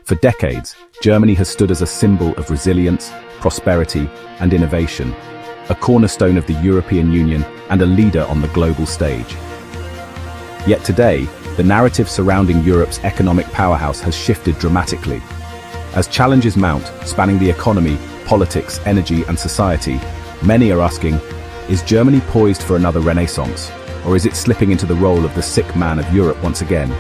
For decades, Germany has stood as a symbol of resilience, prosperity, and innovation, a cornerstone of the European Union and a leader on the global stage. Yet today, the narrative surrounding Europe's economic powerhouse has shifted dramatically. As challenges mount, spanning the economy, politics, energy, and society, many are asking, is Germany poised for another renaissance, or is it slipping into the role of the sick man of Europe once again?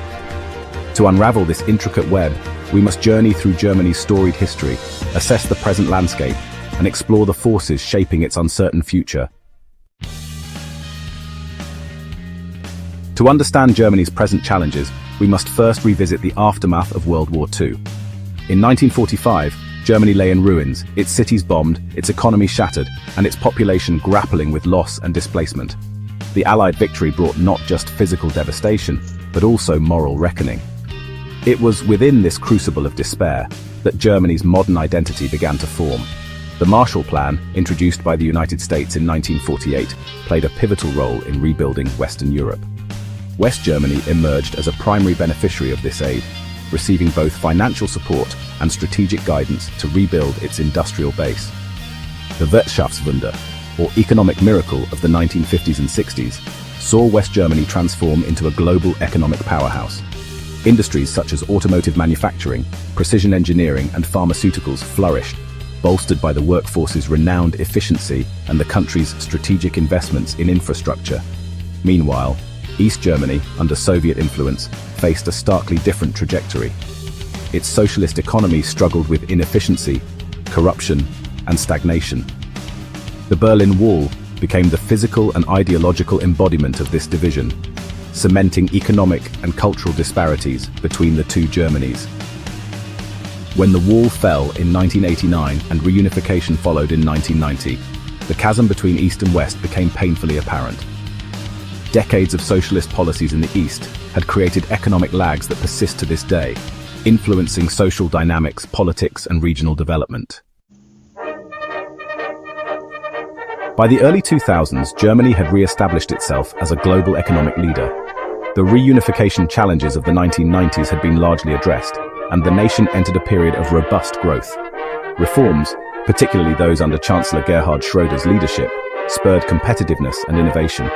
To unravel this intricate web, we must journey through Germany's storied history, assess the present landscape, and explore the forces shaping its uncertain future. To understand Germany's present challenges, we must first revisit the aftermath of World War II. In 1945, Germany lay in ruins, its cities bombed, its economy shattered, and its population grappling with loss and displacement. The Allied victory brought not just physical devastation, but also moral reckoning. It was within this crucible of despair that Germany's modern identity began to form. The Marshall Plan, introduced by the United States in 1948, played a pivotal role in rebuilding Western Europe. West Germany emerged as a primary beneficiary of this aid, receiving both financial support and strategic guidance to rebuild its industrial base. The Wirtschaftswunder, or economic miracle of the 1950s and 60s, saw West Germany transform into a global economic powerhouse. Industries such as automotive manufacturing, precision engineering, and pharmaceuticals flourished, bolstered by the workforce's renowned efficiency and the country's strategic investments in infrastructure. Meanwhile, East Germany, under Soviet influence, faced a starkly different trajectory. Its socialist economy struggled with inefficiency, corruption, and stagnation. The Berlin Wall became the physical and ideological embodiment of this division, cementing economic and cultural disparities between the two Germanys. When the wall fell in 1989 and reunification followed in 1990, the chasm between East and West became painfully apparent. Decades of socialist policies in the East had created economic lags that persist to this day, influencing social dynamics, politics, and regional development. By the early 2000s, Germany had re-established itself as a global economic leader. The reunification challenges of the 1990s had been largely addressed, and the nation entered a period of robust growth. Reforms, particularly those under Chancellor Gerhard Schröder's leadership, spurred competitiveness and innovation.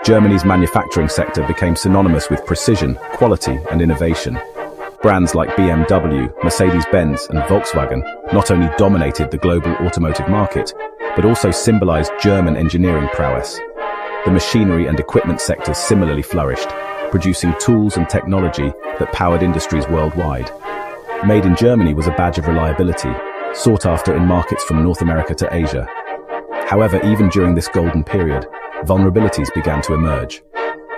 Germany's manufacturing sector became synonymous with precision, quality, and innovation. Brands like BMW, Mercedes-Benz, and Volkswagen not only dominated the global automotive market, but also symbolized German engineering prowess. The machinery and equipment sectors similarly flourished, producing tools and technology that powered industries worldwide. Made in Germany was a badge of reliability, sought after in markets from North America to Asia. However, even during this golden period, vulnerabilities began to emerge.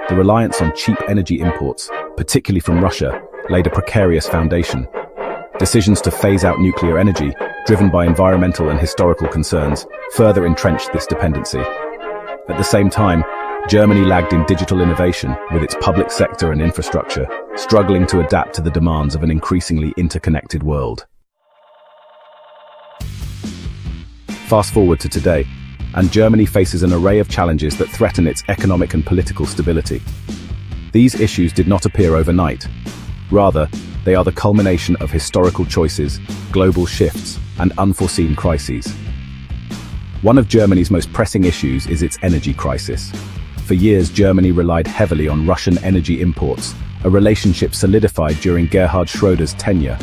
The reliance on cheap energy imports, particularly from Russia, laid a precarious foundation. Decisions to phase out nuclear energy, driven by environmental and historical concerns, further entrenched this dependency. At the same time, Germany lagged in digital innovation, with its public sector and infrastructure struggling to adapt to the demands of an increasingly interconnected world. Fast forward to today, and Germany faces an array of challenges that threaten its economic and political stability. These issues did not appear overnight. Rather, they are the culmination of historical choices, global shifts, and unforeseen crises. One of Germany's most pressing issues is its energy crisis. For years, Germany relied heavily on Russian energy imports, a relationship solidified during Gerhard Schröder's tenure.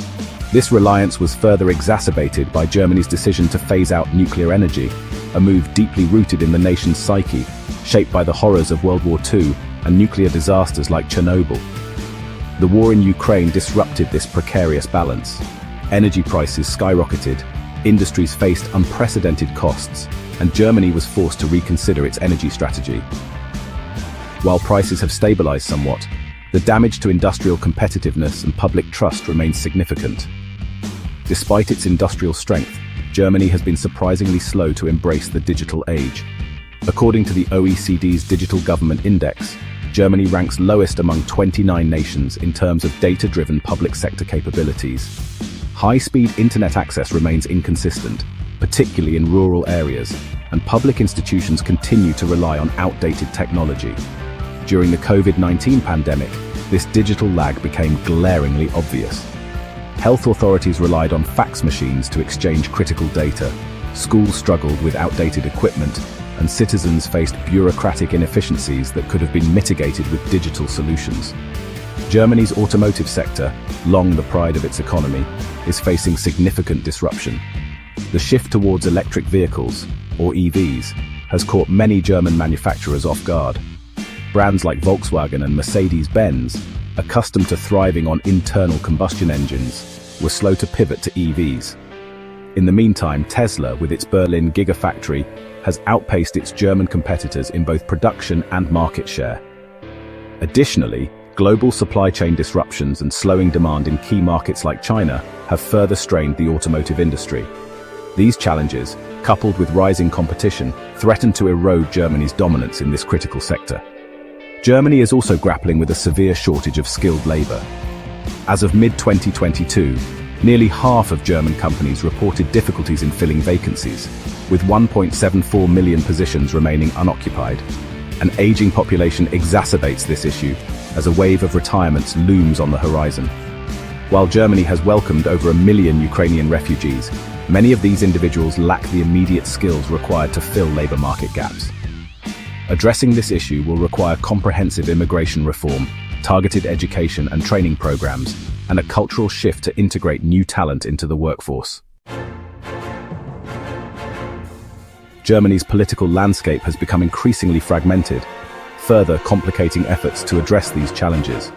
This reliance was further exacerbated by Germany's decision to phase out nuclear energy, a move deeply rooted in the nation's psyche, shaped by the horrors of World War II and nuclear disasters like Chernobyl. The war in Ukraine disrupted this precarious balance. Energy prices skyrocketed, industries faced unprecedented costs, and Germany was forced to reconsider its energy strategy. While prices have stabilized somewhat, the damage to industrial competitiveness and public trust remains significant. Despite its industrial strength, Germany has been surprisingly slow to embrace the digital age. According to the OECD's Digital Government Index, Germany ranks lowest among 29 nations in terms of data-driven public sector capabilities. High-speed internet access remains inconsistent, particularly in rural areas, and public institutions continue to rely on outdated technology. During the COVID-19 pandemic, this digital lag became glaringly obvious. Health authorities relied on fax machines to exchange critical data, schools struggled with outdated equipment, and citizens faced bureaucratic inefficiencies that could have been mitigated with digital solutions. Germany's automotive sector, long the pride of its economy, is facing significant disruption. The shift towards electric vehicles, or EVs, has caught many German manufacturers off guard. Brands like Volkswagen and Mercedes-Benz, accustomed to thriving on internal combustion engines, were slow to pivot to EVs. In the meantime, Tesla, with its Berlin gigafactory, has outpaced its German competitors in both production and market share. Additionally, global supply chain disruptions and slowing demand in key markets like China have further strained the automotive industry. These challenges, coupled with rising competition, threaten to erode Germany's dominance in this critical sector. Germany is also grappling with a severe shortage of skilled labor. As of mid-2022, nearly half of German companies reported difficulties in filling vacancies, with 1.74 million positions remaining unoccupied. An aging population exacerbates this issue as a wave of retirements looms on the horizon. While Germany has welcomed over 1 million Ukrainian refugees, many of these individuals lack the immediate skills required to fill labor market gaps. Addressing this issue will require comprehensive immigration reform, targeted education and training programs, and a cultural shift to integrate new talent into the workforce. Germany's political landscape has become increasingly fragmented, further complicating efforts to address these challenges.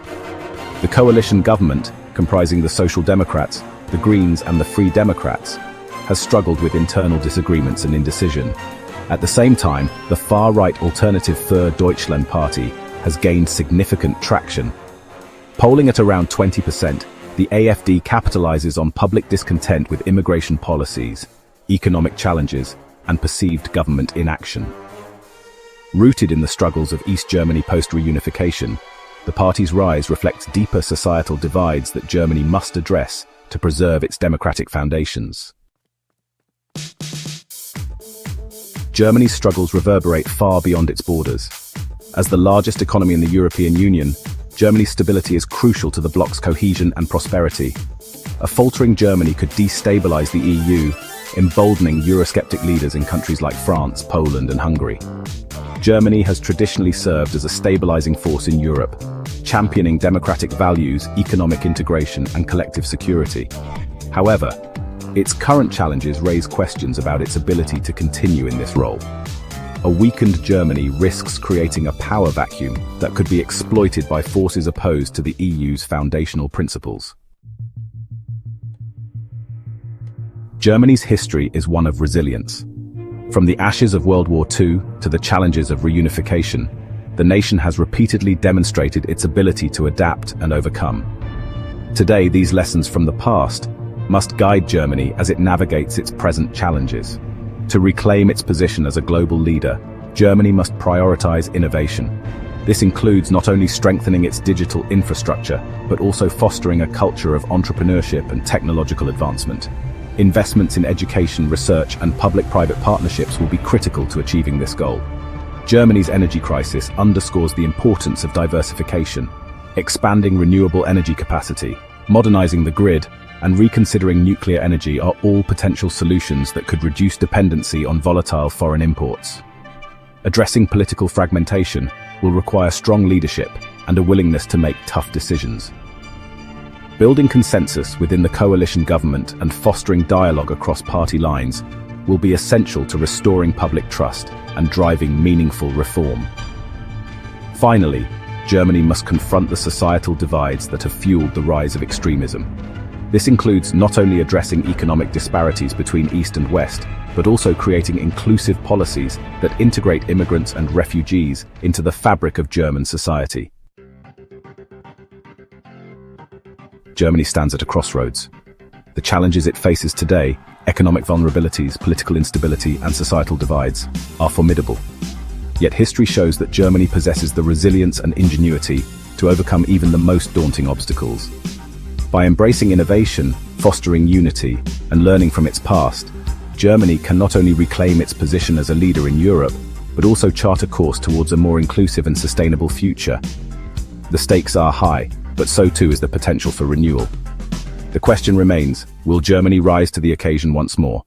The coalition government, comprising the Social Democrats, the Greens and the Free Democrats, has struggled with internal disagreements and indecision. At the same time, the far-right Alternative für Deutschland party has gained significant traction. Polling at around 20%, the AfD capitalizes on public discontent with immigration policies, economic challenges, and perceived government inaction. Rooted in the struggles of East Germany post-reunification, the party's rise reflects deeper societal divides that Germany must address to preserve its democratic foundations. Germany's struggles reverberate far beyond its borders. As the largest economy in the European Union, Germany's stability is crucial to the bloc's cohesion and prosperity. A faltering Germany could destabilize the EU, emboldening Eurosceptic leaders in countries like France, Poland, and Hungary. Germany has traditionally served as a stabilizing force in Europe, championing democratic values, economic integration, and collective security. However, its current challenges raise questions about its ability to continue in this role. A weakened Germany risks creating a power vacuum that could be exploited by forces opposed to the EU's foundational principles. Germany's history is one of resilience. From the ashes of World War II to the challenges of reunification, the nation has repeatedly demonstrated its ability to adapt and overcome. Today, these lessons from the past must guide Germany as it navigates its present challenges. To reclaim its position as a global leader, Germany must prioritize innovation. This includes not only strengthening its digital infrastructure, but also fostering a culture of entrepreneurship and technological advancement. Investments in education, research, and public-private partnerships will be critical to achieving this goal. Germany's energy crisis underscores the importance of diversification. Expanding renewable energy capacity, modernizing the grid, and reconsidering nuclear energy are all potential solutions that could reduce dependency on volatile foreign imports. Addressing political fragmentation will require strong leadership and a willingness to make tough decisions. Building consensus within the coalition government and fostering dialogue across party lines will be essential to restoring public trust and driving meaningful reform. Finally, Germany must confront the societal divides that have fueled the rise of extremism. This includes not only addressing economic disparities between East and West, but also creating inclusive policies that integrate immigrants and refugees into the fabric of German society. Germany stands at a crossroads. The challenges it faces today, economic vulnerabilities, political instability, and societal divides, are formidable. Yet history shows that Germany possesses the resilience and ingenuity to overcome even the most daunting obstacles. By embracing innovation, fostering unity, and learning from its past, Germany can not only reclaim its position as a leader in Europe, but also chart a course towards a more inclusive and sustainable future. The stakes are high, but so too is the potential for renewal. The question remains, will Germany rise to the occasion once more?